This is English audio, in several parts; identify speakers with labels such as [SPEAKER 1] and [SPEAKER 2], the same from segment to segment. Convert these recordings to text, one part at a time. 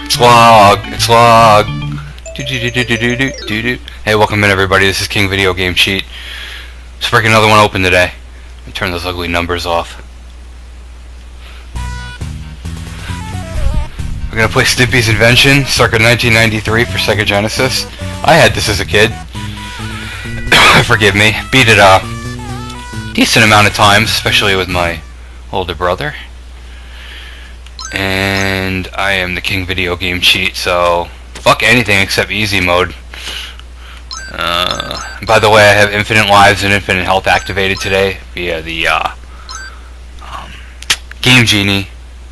[SPEAKER 1] Slog, it's log. Hey, welcome in everybody. This is King Video Game Cheat. Let's break another one open today. Let me turn those ugly numbers off. We're gonna play Stimpy's Invention, circa 1993 for Sega Genesis. I had this as a kid. Forgive me. Beat it a decent amount of times, especially with my older brother. And I am the King Video Game Cheat, so fuck anything except easy mode. By the way, I have infinite lives and infinite health activated today via the Game Genie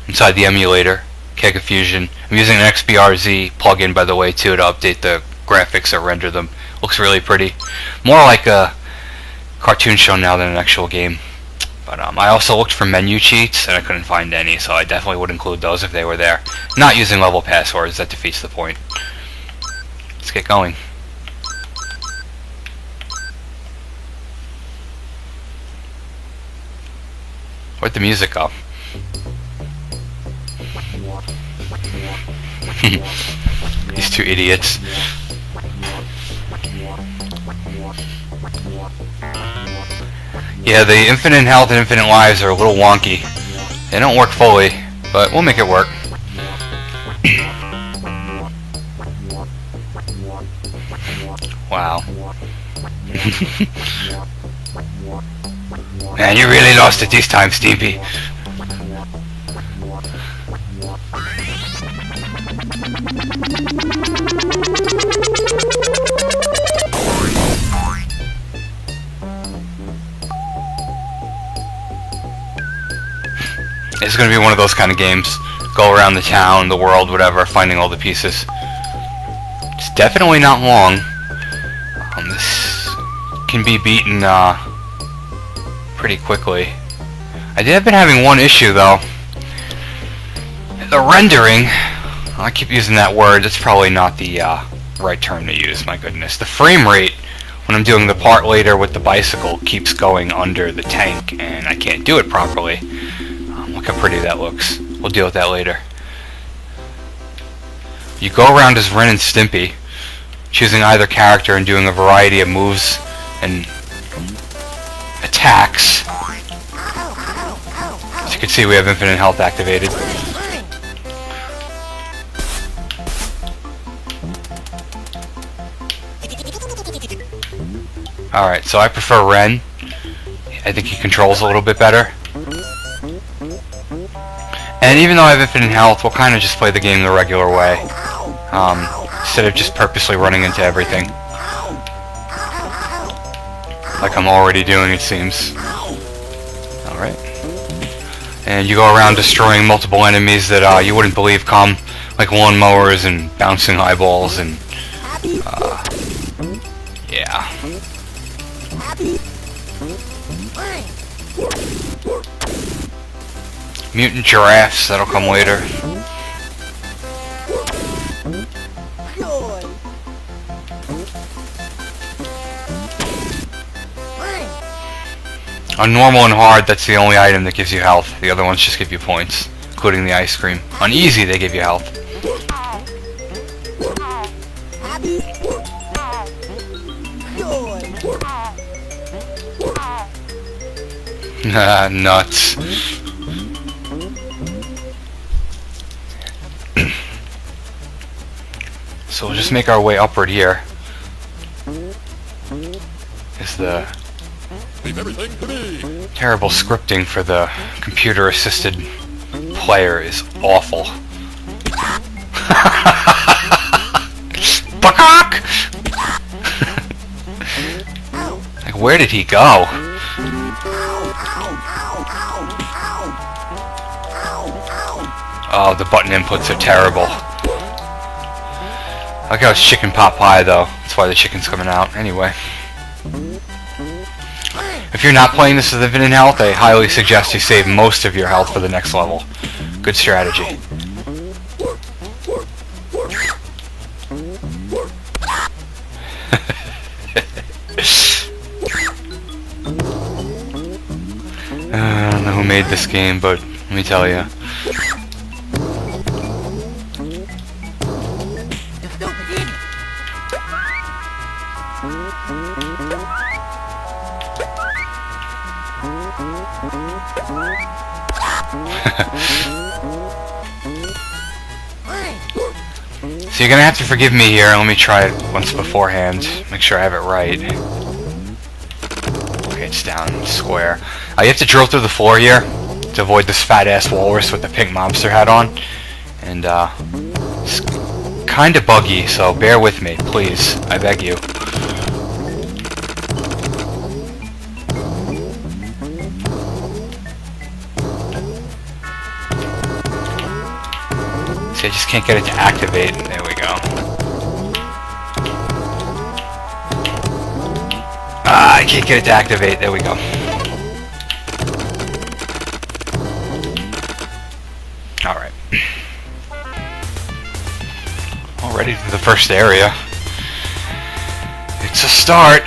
[SPEAKER 1] inside the emulator, Kega Fusion. I'm using an XBRZ plugin, by the way, too, to update the graphics or render them. Looks really pretty. More like a cartoon show now than an actual game. But I also looked for menu cheats and I couldn't find any, so I definitely would include those if they were there. Not using level passwords, that defeats the point. Let's get going. Where'd the music go? These two idiots. Yeah, the infinite health and infinite lives are a little wonky. They don't work fully, but we'll make it work. Wow. Man, you really lost it this time, Stimpy. It's gonna be one of those kind of games. Go around the town, the world, whatever, finding all the pieces. It's definitely not long. This can be beaten pretty quickly. I have been having one issue though. The rendering. I keep using that word. That's probably not the right term to use. My goodness. The frame rate when I'm doing the part later with the bicycle keeps going under the tank, and I can't do it properly. Look how pretty that looks. We'll deal with that later. You go around as Ren and Stimpy, choosing either character and doing a variety of moves and attacks. As you can see, we have infinite health activated. Alright, so I prefer Ren. I think he controls a little bit better. And even though I have infinite health, we'll kind of just play the game the regular way. Instead of just purposely running into everything. Like I'm already doing, it seems. Alright. And you go around destroying multiple enemies that you wouldn't believe come. Like lawnmowers and bouncing eyeballs and... yeah. Mutant giraffes, that'll come later. On normal and hard, that's the only item that gives you health. The other ones just give you points, including the ice cream. On easy, they give you health. Nuts. So we'll just make our way upward here. Is the terrible scripting for the computer-assisted player is awful. Bakak! Like, where did he go? Oh, the button inputs are terrible. I like how it's chicken pot pie though. That's why the chicken's coming out. Anyway. If you're not playing this with infinite health, I highly suggest you save most of your health for the next level. Good strategy. I don't know who made this game, but let me tell you. So you're gonna have to forgive me here. Let me try it once beforehand. Make sure I have it right. Okay, it's down square. You have to drill through the floor here to avoid this fat-ass walrus with the pink mobster hat on. And, it's kinda buggy, so bear with me, please. I beg you. See, I just can't get it to activate. There we go. I can't get it to activate. There we go. Alright. Already to the first area. It's a start.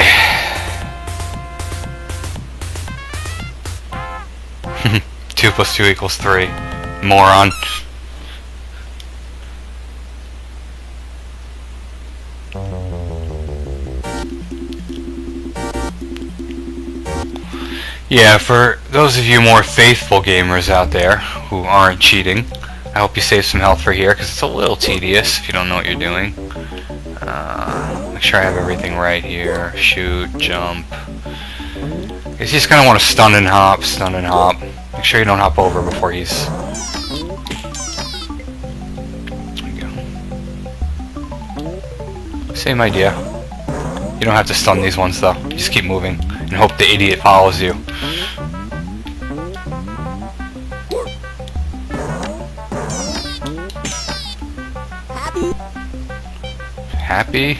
[SPEAKER 1] 2 + 2 = 3. Moron. Yeah, for those of you more faithful gamers out there who aren't cheating, I hope you save some health for here, because it's a little tedious if you don't know what you're doing. Make sure I have everything right here. Shoot, jump. You just kind of want to stun and hop, stun and hop. Make sure you don't hop over before he's... There you go. Same idea. You don't have to stun these ones though. You just keep moving and hope the idiot follows you. Happy?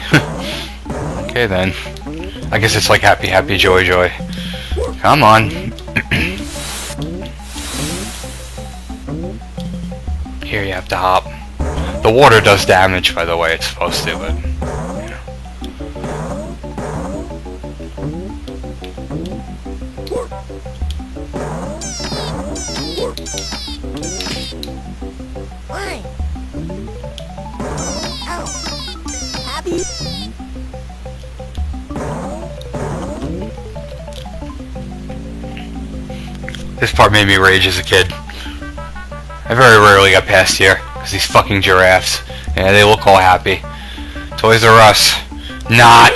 [SPEAKER 1] Okay then. I guess it's like happy, happy, joy, joy. Come on. Here you have to hop. The water does damage, by the way. It's supposed to, but... This part made me rage as a kid. I very rarely got past here, because these fucking giraffes. Yeah, they look all happy. Toys R Us. Not!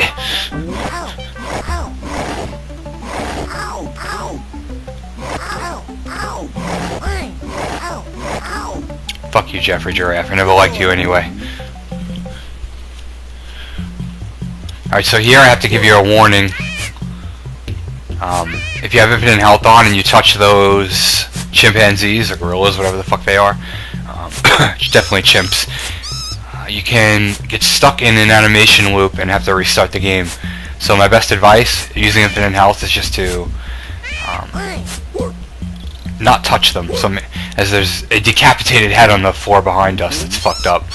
[SPEAKER 1] Fuck you, Jeffrey Giraffe. I never liked you anyway. Alright, so here I have to give you a warning. If you have infinite health on and you touch those chimpanzees or gorillas, whatever the fuck they are, definitely chimps, you can get stuck in an animation loop and have to restart the game. So my best advice, using infinite health, is just to not touch them. So, as there's a decapitated head on the floor behind us that's fucked up.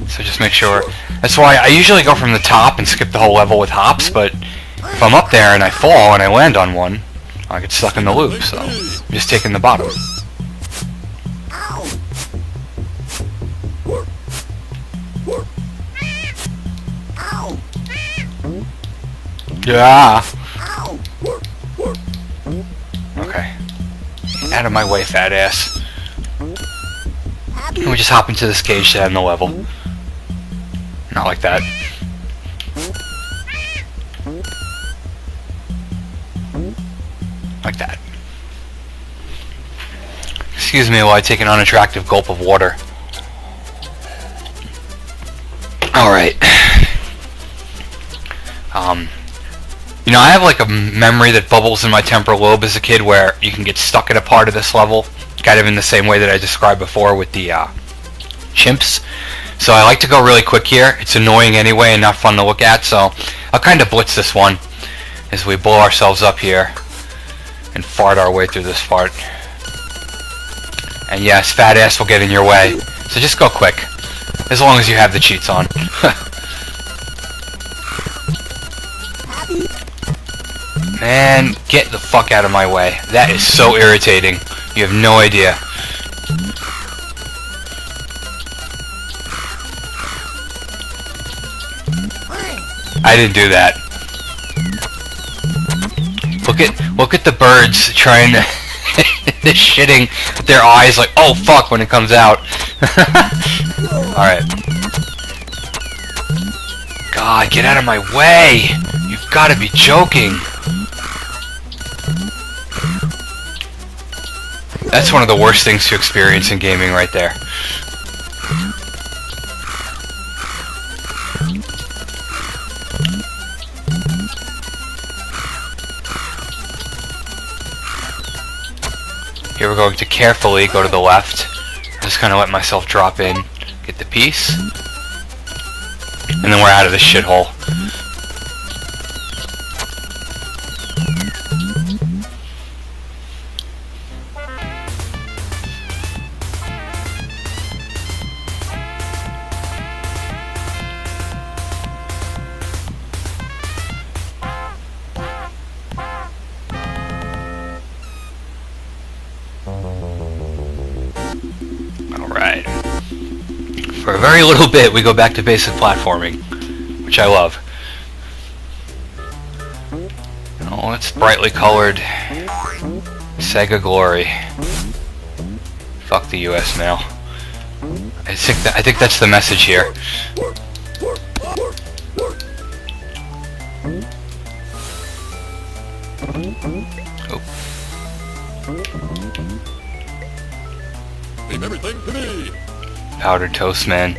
[SPEAKER 1] So just make sure. That's why I usually go from the top and skip the whole level with hops, but if I'm up there and I fall and I land on one, I get stuck in the loop, so I'm just taking the bottom. Yeah. Okay. Out of my way, fat ass. Can we just hop into this cage to end the level? Not like that. Like that. Excuse me while I take an unattractive gulp of water. Alright. You know, I have like a memory that bubbles in my temporal lobe as a kid where you can get stuck at a part of this level, kind of in the same way that I described before with the chimps. So I like to go really quick here. It's annoying anyway and not fun to look at, so I'll kind of blitz this one as we blow ourselves up here and fart our way through this part. And yes, fat ass will get in your way, so just go quick, as long as you have the cheats on. Man, get the fuck out of my way. That is so irritating. You have no idea. I didn't do that. Look at the birds trying to they're shitting their eyes like, oh fuck, when it comes out. Alright. God, get out of my way! You've gotta be joking! That's one of the worst things to experience in gaming right there. Here we're going to carefully go to the left. Just kind of let myself drop in, get the piece, and then we're out of this shithole. Alright. For a very little bit, we go back to basic platforming, which I love. Oh, it's brightly colored. Sega glory. Fuck the US mail. I think that's the message here. Oh.
[SPEAKER 2] Leave everything to me.
[SPEAKER 1] Powdered toast, man.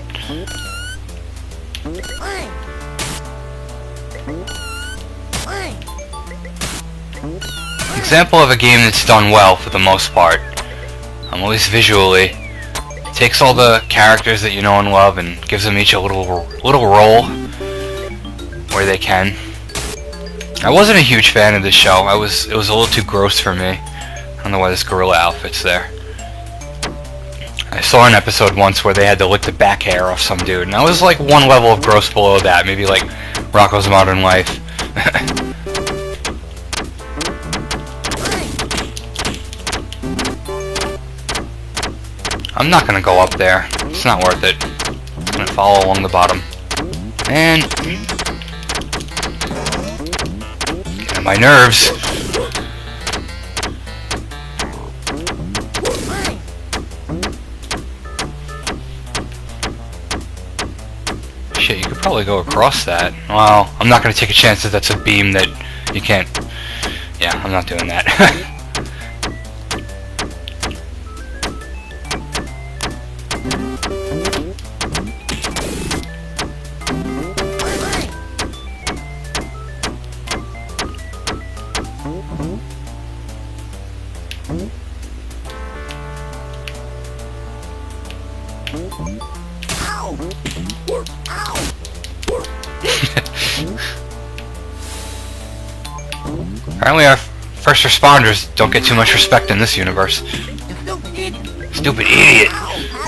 [SPEAKER 1] Example of a game that's done well for the most part. At least visually. It takes all the characters that you know and love and gives them each a little role where they can. I wasn't a huge fan of this show. It was a little too gross for me. I don't know why this gorilla outfit's there. I saw an episode once where they had to lick the back hair off some dude, and I was like one level of gross below that, maybe like Rocko's Modern Life. I'm not gonna go up there. It's not worth it. I'm gonna follow along the bottom. And get on my nerves. Shit, you could probably go across that. Well, I'm not gonna take a chance that that's a beam that you can't. Yeah, I'm not doing that. Apparently our first responders don't get too much respect in this universe. Stupid idiot!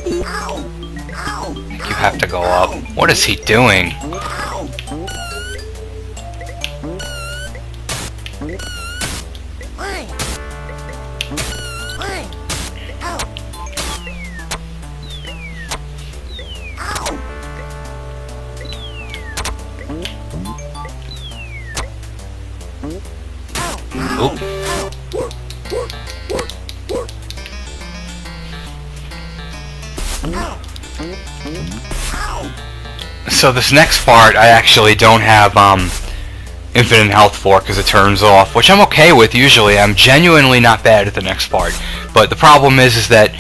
[SPEAKER 1] You have to go up. What is he doing? Oop. So this next part I actually don't have infinite health for because it turns off, which I'm okay with usually. I'm genuinely not bad at the next part, but the problem is that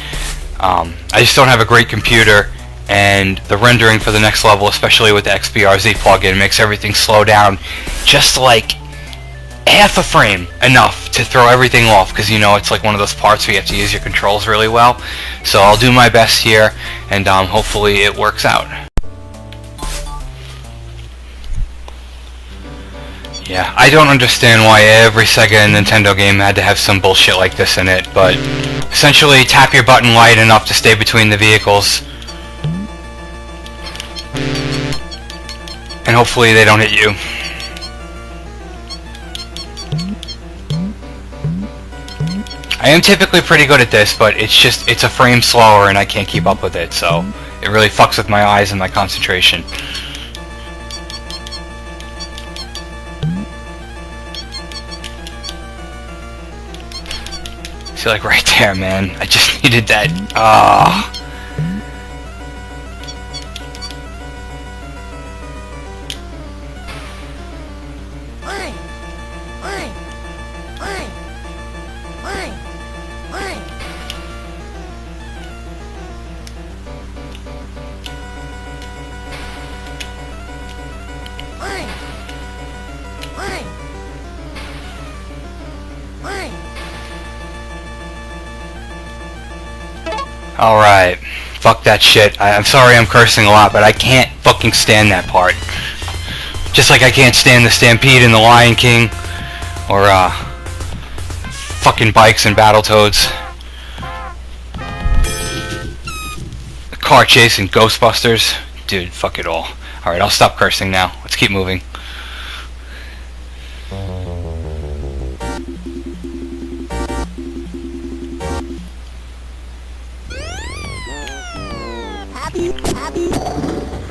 [SPEAKER 1] I just don't have a great computer, and the rendering for the next level, especially with the XBRZ plugin, makes everything slow down just like half a frame enough to throw everything off, because you know it's like one of those parts where you have to use your controls really well. So I'll do my best here, and hopefully it works out. Yeah, I don't understand why every Sega and Nintendo game had to have some bullshit like this in it, but essentially tap your button wide enough to stay between the vehicles, and hopefully they don't hit you. I am typically pretty good at this, but it's a frame slower and I can't keep up with it, so it really fucks with my eyes and my concentration. See, like right there, man. I just needed that. Ah. Alright. Fuck that shit. I'm sorry I'm cursing a lot, but I can't fucking stand that part. Just like I can't stand the Stampede in The Lion King. Or, fucking bikes and Battletoads. The car chase in Ghostbusters. Dude, fuck it all. Alright, I'll stop cursing now. Let's keep moving.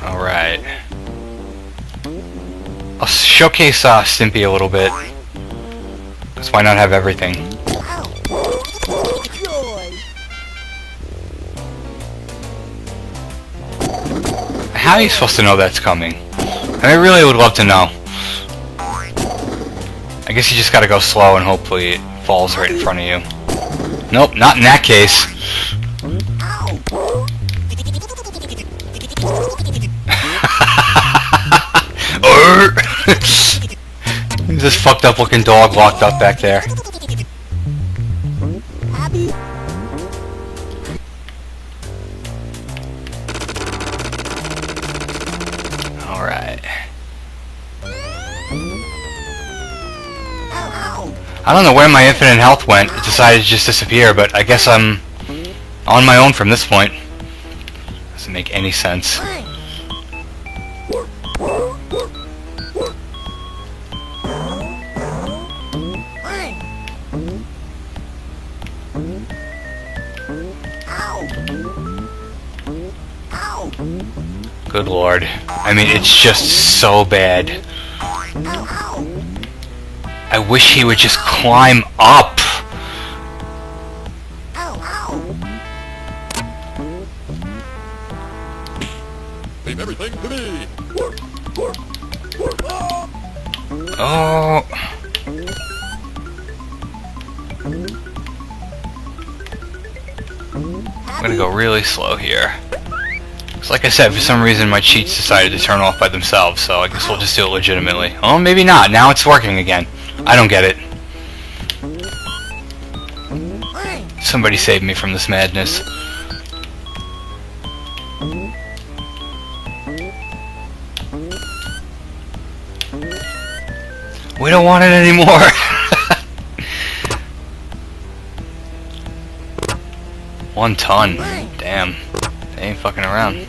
[SPEAKER 1] Alright. I'll showcase Stimpy a little bit. Because why not have everything? How are you supposed to know that's coming? I really would love to know. I guess you just gotta go slow and hopefully it falls right in front of you. Nope, not in that case. There's this fucked up looking dog locked up back there. Alright. I don't know where my infinite health went. It decided to just disappear, but I guess I'm on my own from this point. Doesn't make any sense. Good lord. I mean, it's just so bad. I wish he would just climb up.
[SPEAKER 2] Leave everything to me.
[SPEAKER 1] Oh. I'm gonna go really slow here. Like I said, for some reason my cheats decided to turn off by themselves, so I guess we'll just do it legitimately. Oh, maybe not. Now it's working again. I don't get it. Somebody save me from this madness. We don't want it anymore. 1 ton. Damn. They ain't fucking around.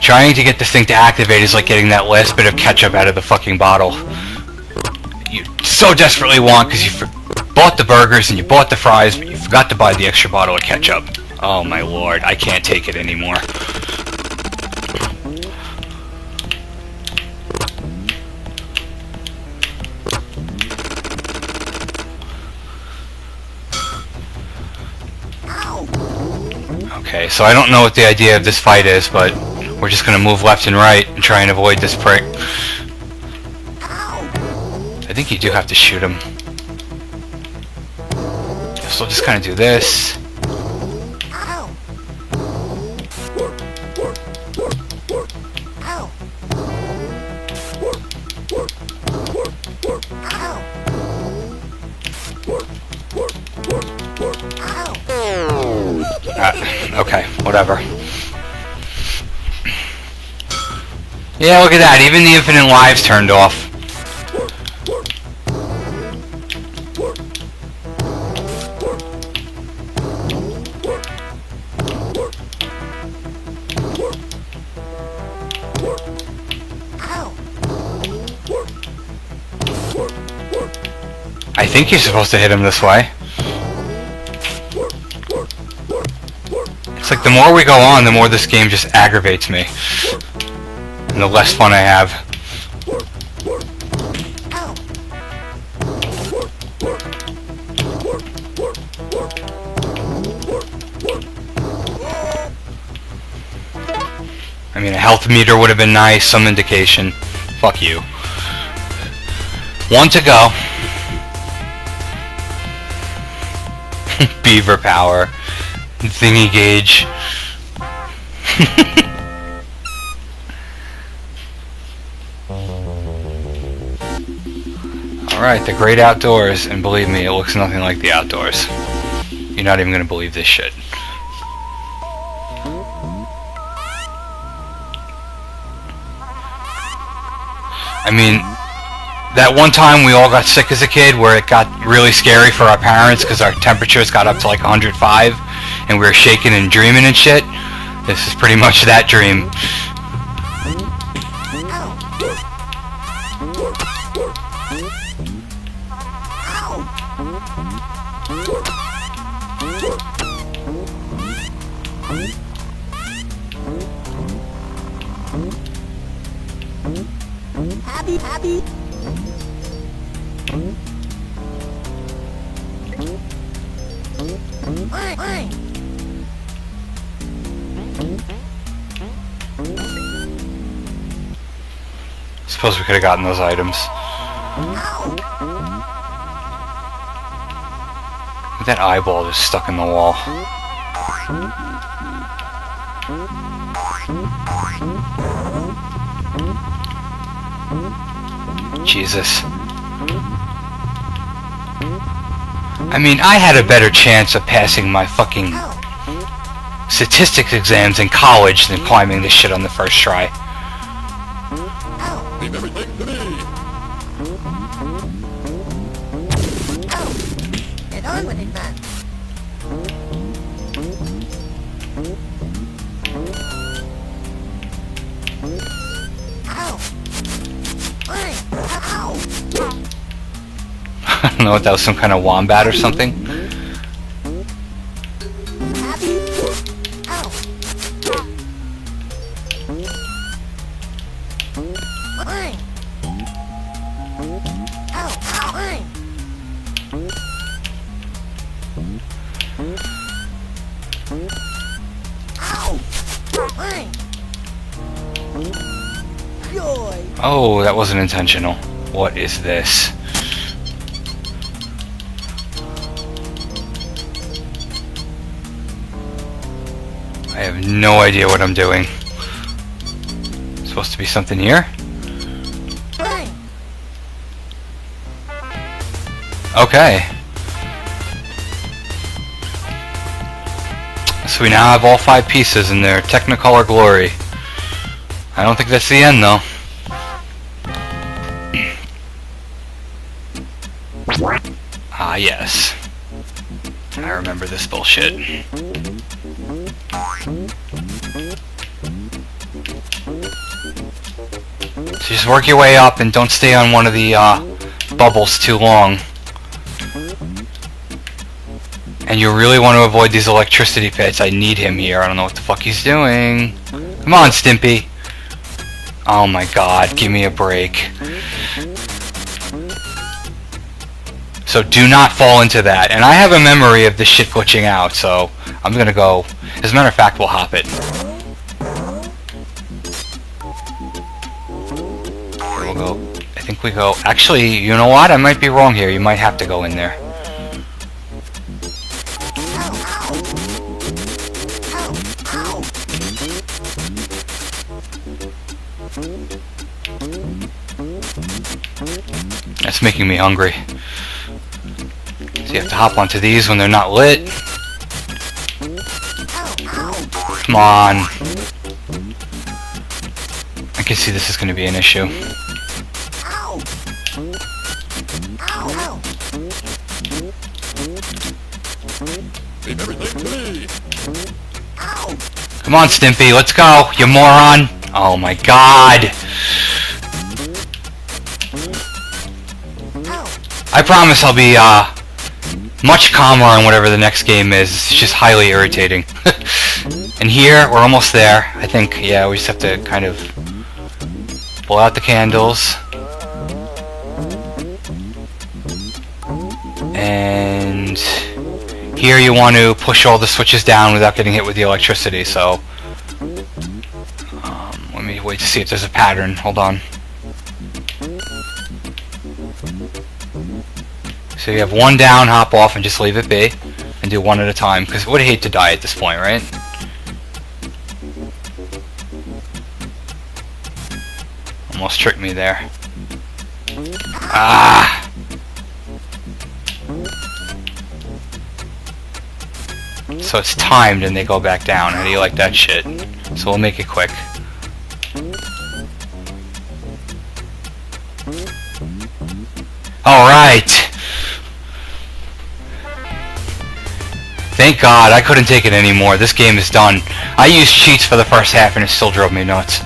[SPEAKER 1] Trying to get this thing to activate is like getting that last bit of ketchup out of the fucking bottle. You so desperately want because you bought the burgers and you bought the fries, but you forgot to buy the extra bottle of ketchup. Oh my lord, I can't take it anymore. Okay, so I don't know what the idea of this fight is, but we're just gonna move left and right and try and avoid this prick. I think you do have to shoot him. So we'll just kind of do this. Okay, whatever. Yeah, look at that. Even the infinite lives turned off. I think you're supposed to hit him this way. It's like the more we go on, the more this game just aggravates me. And the less fun I have. I mean, a health meter would have been nice, some indication. Fuck you. 1 to go. Beaver power. Thingy gauge. Alright, the great outdoors, and believe me, it looks nothing like the outdoors. You're not even gonna believe this shit. I mean, that one time we all got sick as a kid where it got really scary for our parents because our temperatures got up to like 105 and we were shaking and dreaming and shit. This is pretty much that dream.
[SPEAKER 3] Happy.
[SPEAKER 1] Suppose we could have gotten those items. That eyeball just stuck in the wall. Jesus. I mean, I had a better chance of passing my fucking statistics exams in college than climbing this shit on the first try.
[SPEAKER 2] Leave everything to me.
[SPEAKER 3] Get on with it, man.
[SPEAKER 1] I don't know if that was some kind of wombat or something. Oh, that wasn't intentional. What is this? I have no idea what I'm doing. Supposed to be something here? Okay. So we now have all 5 pieces in their Technicolor glory. I don't think that's the end, though. Ah, yes. I remember this bullshit. So just work your way up and don't stay on one of the bubbles too long. And you really want to avoid these electricity pits. I need him here. I don't know what the fuck he's doing. Come on, Stimpy. Oh my god, give me a break. So do not fall into that. And I have a memory of this shit glitching out, so I'm gonna go. As a matter of fact, we'll hop it. Here we'll go. I think we go. Actually, you know what? I might be wrong here. You might have to go in there. That's making me hungry. So you have to hop onto these when they're not lit. Come on. I can see this is going to be an issue.
[SPEAKER 2] Leave everything to me.
[SPEAKER 1] Come on, Stimpy, let's go, you moron. Oh my god. I promise I'll be much calmer on whatever the next game is. It's just highly irritating. And here, we're almost there. I think, yeah, we just have to kind of pull out the candles. And here you want to push all the switches down without getting hit with the electricity, so me wait to see if there's a pattern. Hold on. So you have one down, hop off, and just leave it be. And do one at a time, because I would hate to die at this point, right? Almost tricked me there. Ah! So it's timed and they go back down. How do you like that shit? So we'll make it quick. Alright! Thank God, I couldn't take it anymore. This game is done. I used cheats for the first half and it still drove me nuts.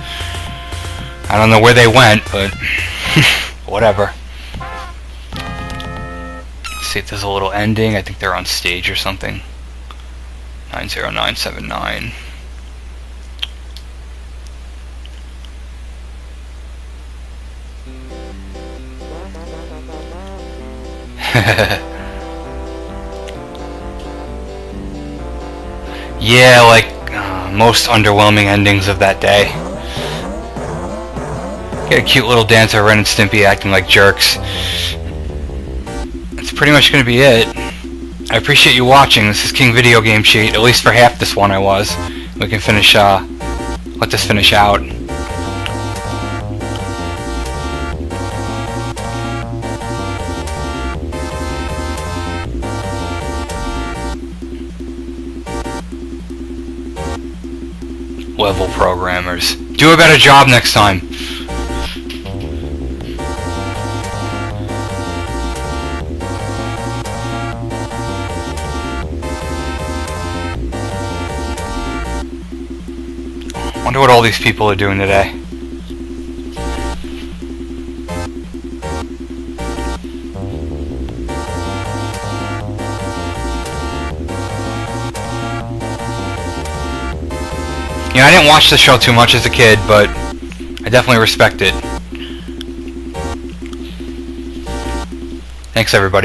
[SPEAKER 1] I don't know where they went, but whatever. Let's see if there's a little ending. I think they're on stage or something. 90979. Yeah, like most underwhelming endings of that day. Get a cute little dancer, Ren and Stimpy acting like jerks. That's pretty much going to be it. I appreciate you watching. This is King Video Game Cheat. At least for half this one I was. We can finish, let this finish out. Level programmers. Do a better job next time. Wonder what all these people are doing today. You know, I didn't watch the show too much as a kid, but I definitely respect it. Thanks, everybody.